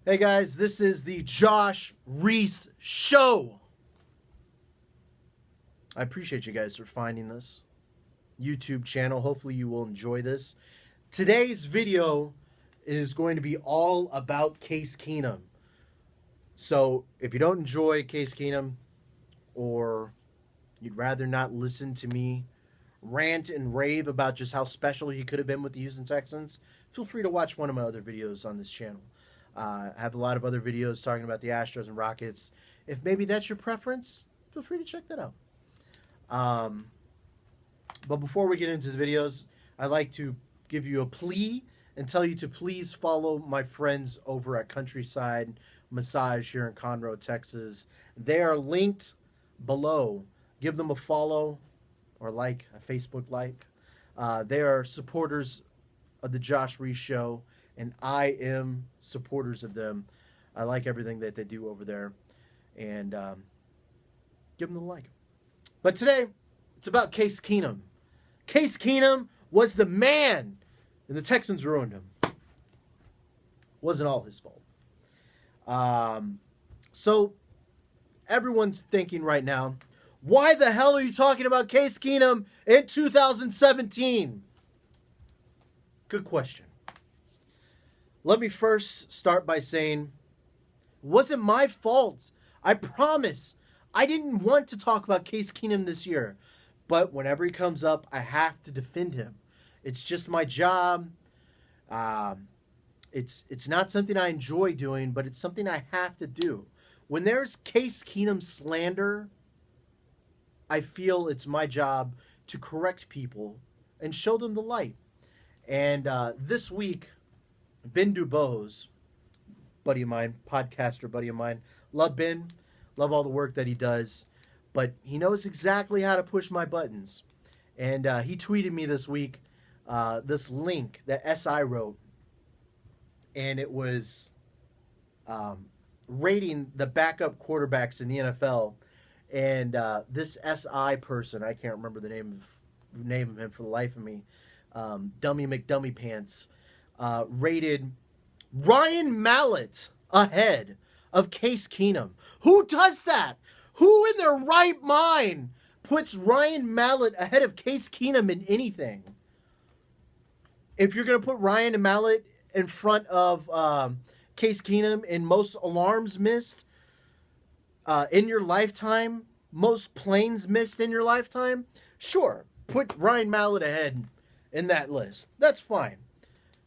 Hey guys, this is the Josh Reese Show. I appreciate you guys for finding this YouTube channel. Hopefully you will enjoy this. Today's video is going to be all about Case Keenum. So if you don't enjoy Case Keenum, or you'd rather not listen to me rant and rave about just how special he could have been with the Houston Texans, feel free to watch one of my other videos on this channel. I have a lot of other videos talking about the Astros and Rockets. If maybe that's your preference, feel free to check that out. But before we get into the videos, I'd like to give you a plea and tell you to please follow my friends over at Countryside Massage here in Conroe, Texas. They are linked below. Give them a follow or like, a Facebook like. They are supporters of the Josh Reese Show, and I am supporters of them. I like everything that they do over there, and give them the like. But today, it's about Case Keenum. Case Keenum was the man, and the Texans ruined him. Wasn't all his fault. So everyone's thinking right now, why the hell are you talking about Case Keenum in 2017? Good question. Let me first start by saying, it wasn't my fault. I promise. I didn't want to talk about Case Keenum this year. But whenever he comes up, I have to defend him. It's just my job. It's not something I enjoy doing, but it's something I have to do. When there's Case Keenum slander, I feel it's my job to correct people and show them the light. And this week, Ben Dubose, buddy of mine, podcaster buddy of mine, love Ben, love all the work that he does, but he knows exactly how to push my buttons. And he tweeted me this week this link that SI wrote, and it was rating the backup quarterbacks in the NFL. And this SI person, I can't remember the name of him for the life of me, Dummy McDummy Pants, rated Ryan Mallett ahead of Case Keenum. Who does that? Who in their right mind puts Ryan Mallett ahead of Case Keenum in anything? If you're going to put Ryan and Mallett in front of Case Keenum in most alarms missed in your lifetime, most planes missed in your lifetime, sure, put Ryan Mallett ahead in that list. That's fine.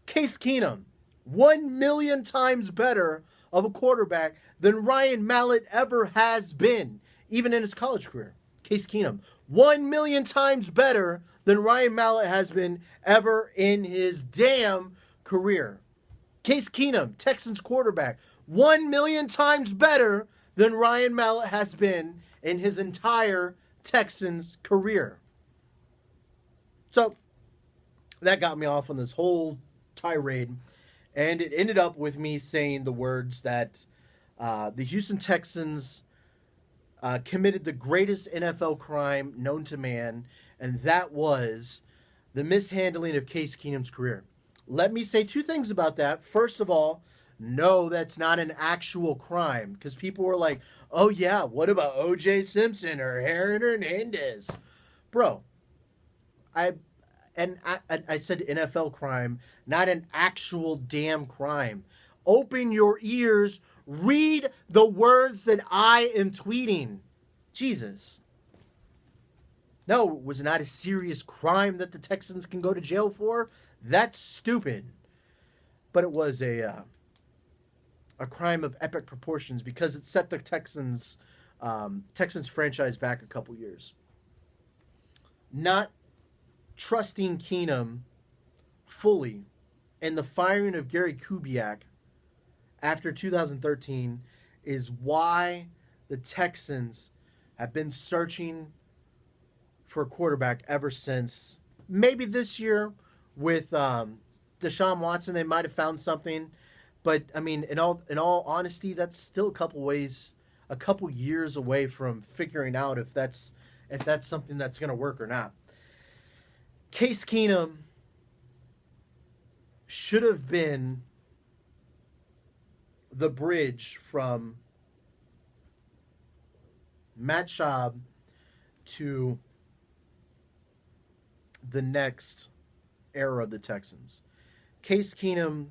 Case Keenum, 1,000,000 times better of a quarterback than Ryan Mallett ever has been, even in his college career. Case Keenum, 1,000,000 times better than Ryan Mallett has been ever in his damn career. Case Keenum, Texans quarterback, 1,000,000 times better than Ryan Mallett has been in his entire Texans career. So that got me off on this whole tirade, and it ended up with me saying the words that the Houston Texans committed the greatest NFL crime known to man, and that was the mishandling of Case Keenum's career. Let me say two things about that. First of all, no, that's not an actual crime, because people were like, oh yeah, what about O.J. Simpson or Aaron Hernandez? Bro, I said NFL crime, not an actual damn crime. Open your ears. Read the words that I am tweeting. Jesus. No, it was not a serious crime that the Texans can go to jail for. That's stupid. But it was a crime of epic proportions because it set the Texans franchise back a couple years. Not trusting Keenum fully and the firing of Gary Kubiak after 2013 is why the Texans have been searching for a quarterback ever since. Maybe this year with Deshaun Watson, they might have found something. But, I mean, in all honesty, that's still a couple years away from figuring out if that's something that's going to work or not. Case Keenum should have been the bridge from Matt Schaub to the next era of the Texans. Case Keenum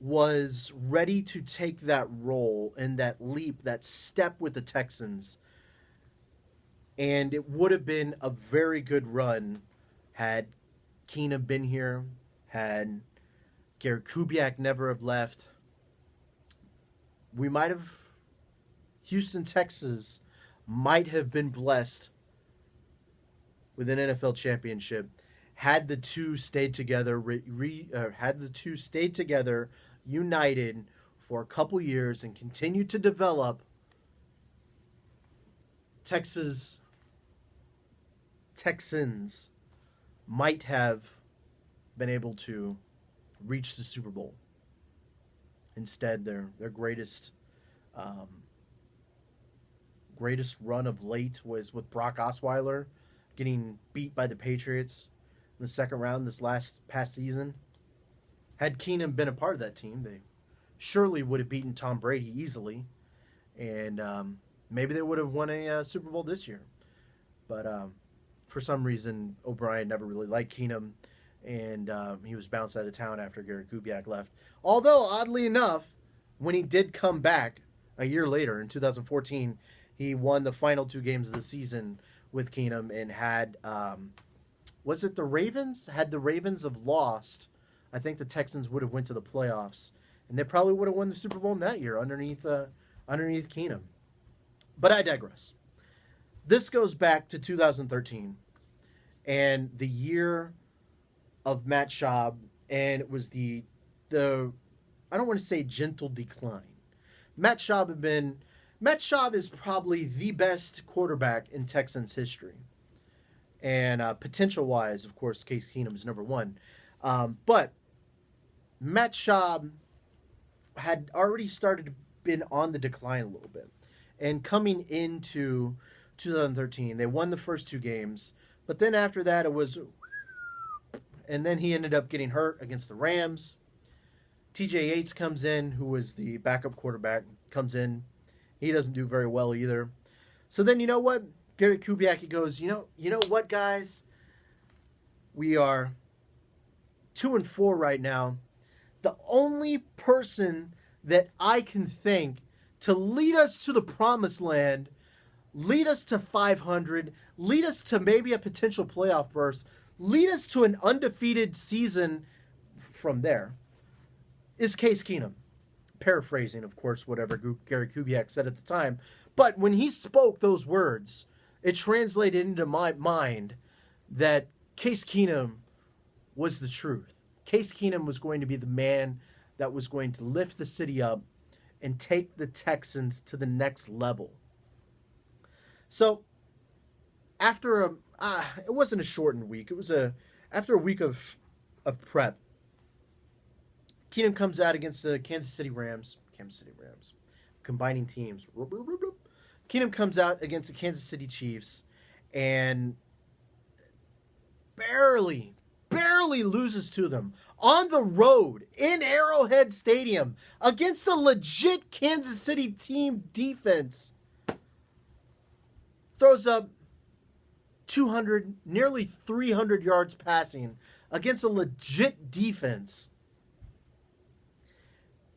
was ready to take that role and that leap, that step with the Texans, and it would have been a very good run had Keenum been here, had Gary Kubiak never have left. We might have, Houston, Texas might have been blessed with an NFL championship had the two stayed together, united for a couple years and continued to develop. Texans might have been able to reach the Super Bowl. Instead, their greatest run of late was with Brock Osweiler getting beat by the Patriots in the second round this past season. Had Keenum been a part of that team, they surely would have beaten Tom Brady easily, and maybe they would have won a Super Bowl this year. But for some reason, O'Brien never really liked Keenum, and he was bounced out of town after Gary Kubiak left. Although, oddly enough, when he did come back a year later in 2014, he won the final 2 games of the season with Keenum and had, was it the Ravens? Had the Ravens have lost, I think the Texans would have went to the playoffs, and they probably would have won the Super Bowl in that year underneath Keenum. But I digress. This goes back to 2013 and the year of Matt Schaub, and it was the I don't want to say gentle decline. Matt Schaub is probably the best quarterback in Texans history. And potential-wise, of course, Case Keenum is number 1. But Matt Schaub had already been on the decline a little bit. And coming into 2013, they won the first 2 games. But then after that, it was... And then he ended up getting hurt against the Rams. TJ Yates comes in, who was the backup quarterback, comes in. He doesn't do very well either. So then, you know what? Gary Kubiak, he goes, you know what, guys? We are 2-4 right now. The only person that I can think to lead us to the promised land, lead us to 500, lead us to maybe a potential playoff berth, lead us to an undefeated season from there, is Case Keenum. Paraphrasing, of course, whatever Gary Kubiak said at the time. But when he spoke those words, it translated into my mind that Case Keenum was the truth. Case Keenum was going to be the man that was going to lift the city up and take the Texans to the next level. So, after it wasn't a shortened week. It was after a week of prep. Keenum comes out against the Kansas City Rams, combining teams. Keenum comes out against the Kansas City Chiefs and barely loses to them on the road in Arrowhead Stadium against a legit Kansas City team defense. Throws up 200, nearly 300 yards passing against a legit defense.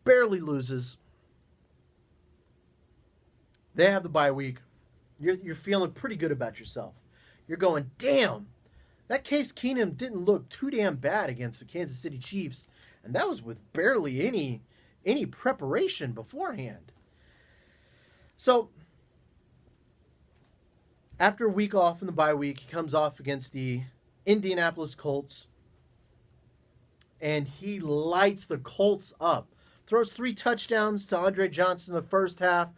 Barely loses. They have the bye week. You're feeling pretty good about yourself. You're going, damn, that Case Keenum didn't look too damn bad against the Kansas City Chiefs, and that was with barely any preparation beforehand. So, after a week off in the bye week, he comes off against the Indianapolis Colts, and he lights the Colts up. Throws 3 touchdowns to Andre Johnson in the first half.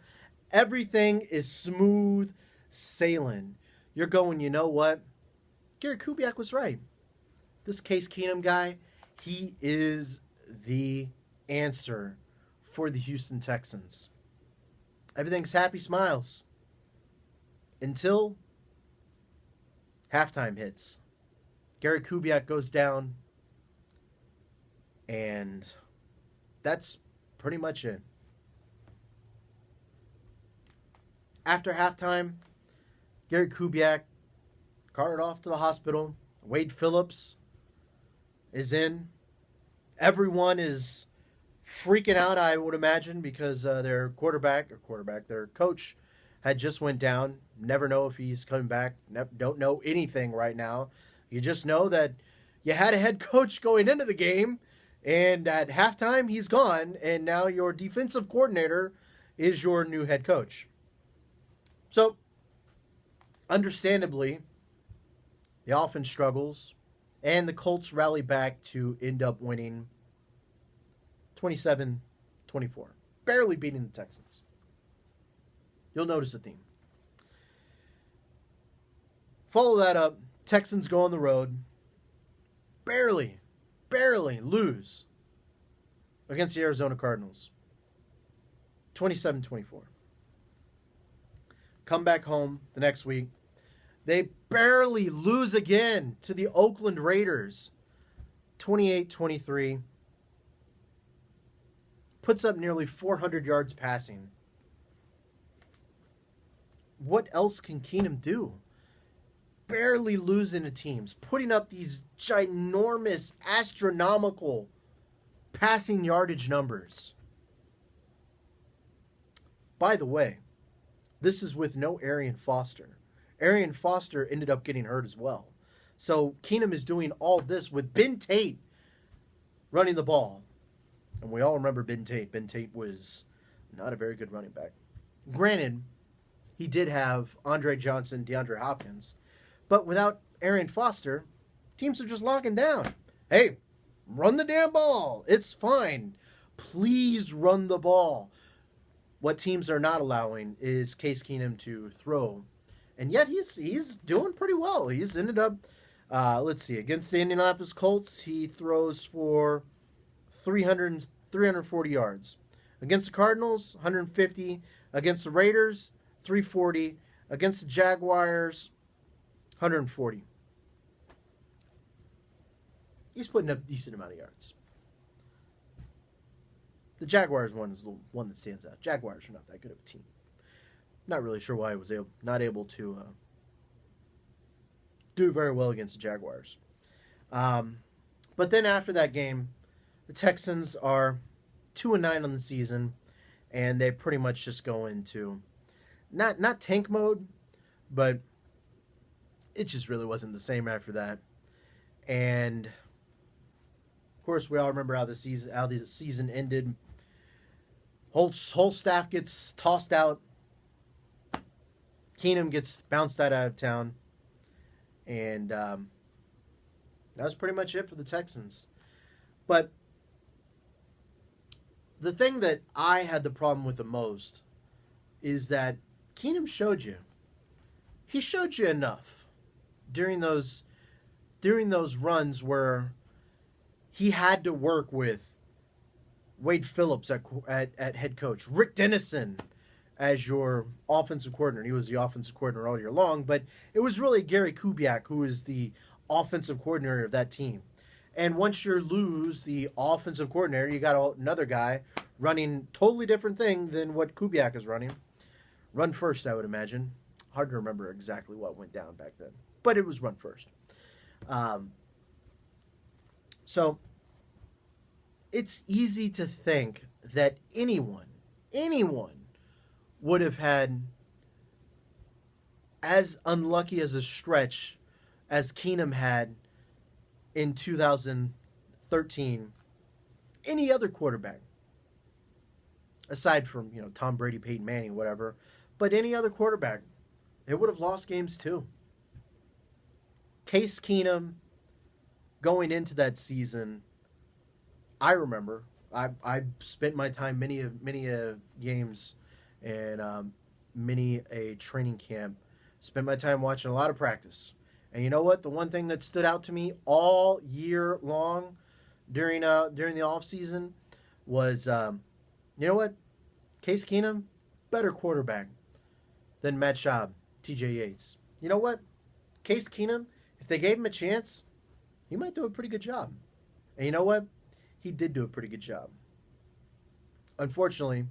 Everything is smooth sailing. You're going, you know what? Gary Kubiak was right. This Case Keenum guy, he is the answer for the Houston Texans. Everything's happy smiles. Until halftime hits. Gary Kubiak goes down, and that's pretty much it. After halftime, Gary Kubiak carted off to the hospital. Wade Phillips is in. Everyone is freaking out, I would imagine, because their their coach had just went down. Never know if he's coming back. Don't know anything right now. You just know that you had a head coach going into the game, and at halftime he's gone, and now your defensive coordinator is your new head coach. So, understandably, the offense struggles, and the Colts rally back to end up winning 27-24, barely beating the Texans. You'll notice a theme. Follow that up, Texans go on the road, barely lose against the Arizona Cardinals, 27-24. Come back home the next week. They barely lose again to the Oakland Raiders, 28-23. Puts up nearly 400 yards passing. What else can Keenum do? Barely losing to teams, putting up these ginormous, astronomical passing yardage numbers. By the way, this is with no Arian Foster. Arian Foster ended up getting hurt as well. So Keenum is doing all this with Ben Tate running the ball. And we all remember Ben Tate. Ben Tate was not a very good running back. Granted, he did have Andre Johnson, DeAndre Hopkins. But without Arian Foster, teams are just locking down. Hey, run the damn ball. It's fine. Please run the ball. What teams are not allowing is Case Keenum to throw. And yet he's doing pretty well. He's ended up, against the Indianapolis Colts, he throws for 340 yards. Against the Cardinals, 150. Against the Raiders, 340. Against the Jaguars, 140. He's putting up a decent amount of yards. The Jaguars one is the one that stands out. Jaguars are not that good of a team. Not really sure why I was not able to do very well against the Jaguars. But then after that game, the Texans are 2-9 on the season, and they pretty much just go into not tank mode, but it just really wasn't the same after that. And of course, we all remember how the season ended. Whole staff gets tossed out. Keenum gets bounced out of town. And that was pretty much it for the Texans. But the thing that I had the problem with the most is that Keenum showed you. He showed you enough during those runs where he had to work with Wade Phillips at head coach, Rick Dennison as your offensive coordinator. He was the offensive coordinator all year long, but it was really Gary Kubiak who is the offensive coordinator of that team. And once you lose the offensive coordinator, you got another guy running totally different thing than what Kubiak is running. Run first, I would imagine. Hard to remember exactly what went down back then, but it was run first. So it's easy to think that anyone would have had as unlucky as a stretch as Keenum had in 2013. Any other quarterback, aside from Tom Brady, Peyton Manning, whatever, but any other quarterback, they would have lost games too. Case Keenum, going into that season, I remember I spent my time many games and many a training camp. Spent my time watching a lot of practice. And you know what? The one thing that stood out to me all year long during the off season was, you know what? Case Keenum, better quarterback than Matt Schaub, T.J. Yates. You know what? Case Keenum, if they gave him a chance, he might do a pretty good job. And you know what? He did do a pretty good job. Unfortunately,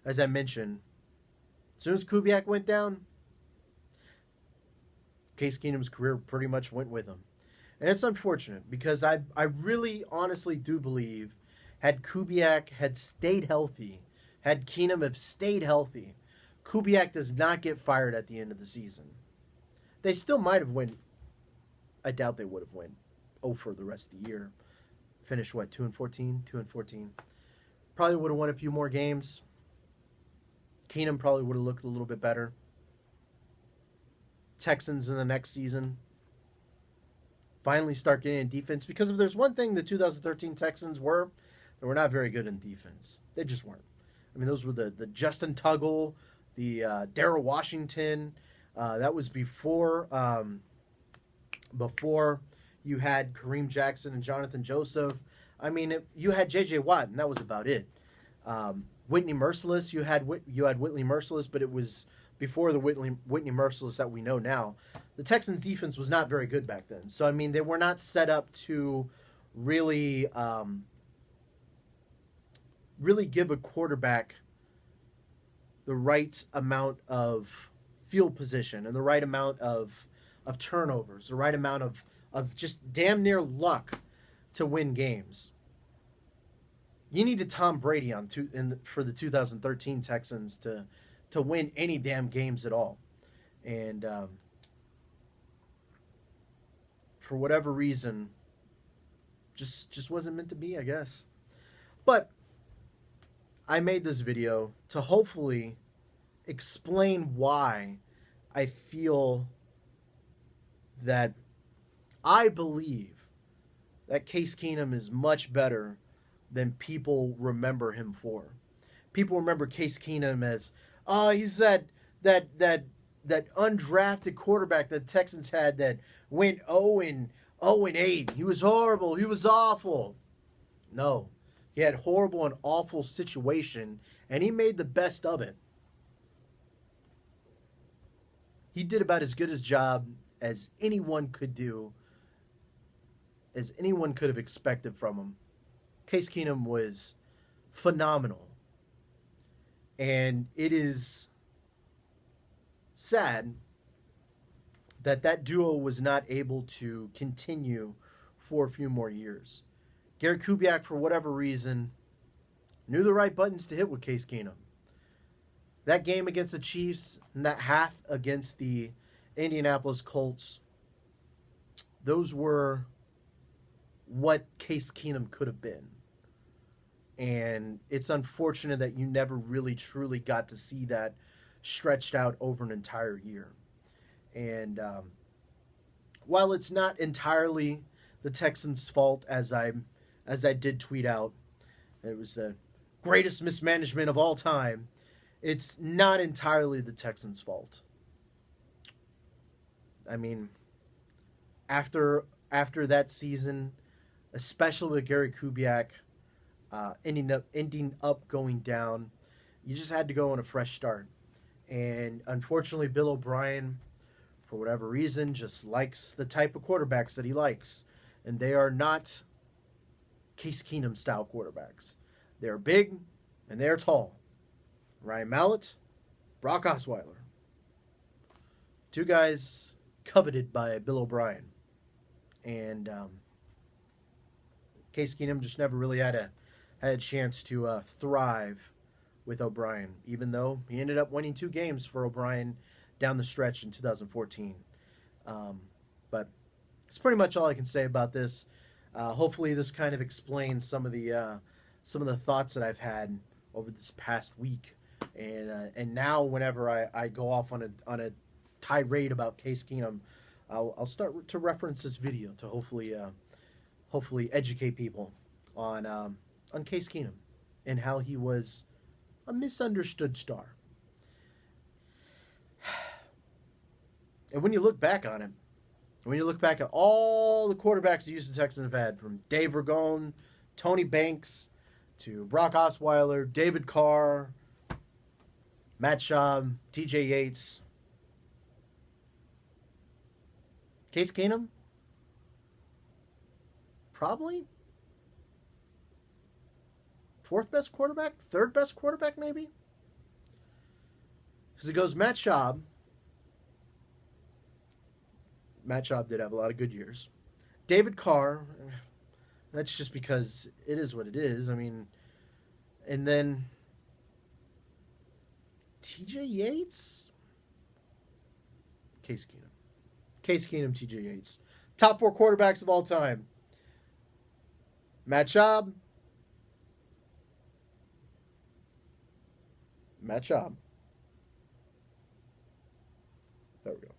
as I mentioned, as soon as Kubiak went down, Case Keenum's career pretty much went with him. And it's unfortunate because I really honestly do believe had Kubiak had stayed healthy, had Keenum have stayed healthy, Kubiak does not get fired at the end of the season. They still might have won. I doubt they would have won. Oh, for the rest of the year. Finished what, 2-14? 2-14. Probably would have won a few more games. Keenum probably would have looked a little bit better. Texans in the next season finally start getting in defense, because if there's one thing the 2013 Texans were, they were not very good in defense. They just weren't. I mean, those were the Justin Tuggle, the Darrell Washington. That was before you had Kareem Jackson and Jonathan Joseph. I mean, you had J.J. Watt, and that was about it. Whitney Merciless, you had Whitney Merciless, but it was before the Whitney Merciless that we know now. The Texans' defense was not very good back then. So, I mean, they were not set up to really give a quarterback the right amount of field position and the right amount of turnovers, the right amount of just damn near luck to win games. You needed Tom Brady for the 2013 Texans to win any damn games at all. And for whatever reason, just wasn't meant to be, I guess. But I made this video to hopefully explain why I feel that I believe that Case Keenum is much better than people remember him for. People remember Case Keenum as, oh, he's that undrafted quarterback that the Texans had that went 0-8. He was horrible. He was awful. No. He had horrible and awful situation, and he made the best of it. He did about as good a job as anyone could do, as anyone could have expected from him. Case Keenum was phenomenal. And it is sad that duo was not able to continue for a few more years. Gary Kubiak, for whatever reason, knew the right buttons to hit with Case Keenum. That game against the Chiefs and that half against the Indianapolis Colts, those were what Case Keenum could have been. And it's unfortunate that you never really truly got to see that stretched out over an entire year. And while it's not entirely the Texans' fault, as I did tweet out, it was the greatest mismanagement of all time, it's not entirely the Texans' fault. I mean, after that season, especially with Gary Kubiak ending up going down, you just had to go on a fresh start. And unfortunately, Bill O'Brien, for whatever reason, just likes the type of quarterbacks that he likes. And they are not Case Keenum style quarterbacks. They're big and they're tall. Ryan Mallett, Brock Osweiler. Two guys coveted by Bill O'Brien. And Case Keenum just never really had a chance to thrive with O'Brien, even though he ended up winning 2 games for O'Brien down the stretch in 2014. But it's pretty much all I can say about this. Hopefully, this kind of explains some of the thoughts that I've had over this past week, and now whenever I go off on a tirade about Case Keenum, I'll start to reference this video to hopefully educate people on Case Keenum and how he was a misunderstood star. And when you look back on it, when you look back at all the quarterbacks the Houston Texans have had, from Dave Ragone, Tony Banks, to Brock Osweiler, David Carr, Matt Schaub, TJ Yates, Case Keenum, probably fourth best quarterback, third best quarterback maybe. Because it goes Matt Schaub. Matt Schaub did have a lot of good years. David Carr. That's just because it is what it is. I mean, and then TJ Yates? Case Keenum. Case Keenum, TJ Yates. Top 4 quarterbacks of all time. Matt Schaub. Matt Schaub. There we go.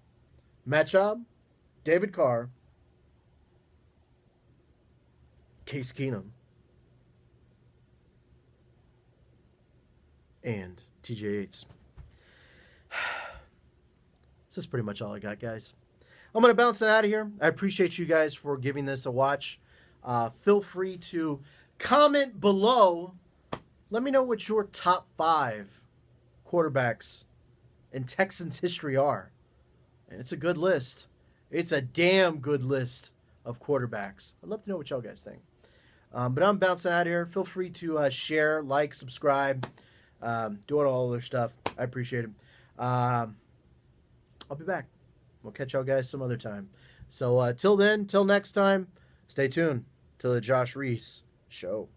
Matt Schaub. David Carr. Case Keenum. And TJ Yates. This is pretty much all I got, guys. I'm going to bounce it out of here. I appreciate you guys for giving this a watch. Feel free to comment below. Let me know what your top 5 quarterbacks in Texans history are. And it's a good list. It's a damn good list of quarterbacks. I'd love to know what y'all guys think. But I'm bouncing out of here. Feel free to share, like, subscribe, do all other stuff. I appreciate it. I'll be back. We'll catch y'all guys some other time. So till then, till next time, stay tuned to the Josh Reese Show.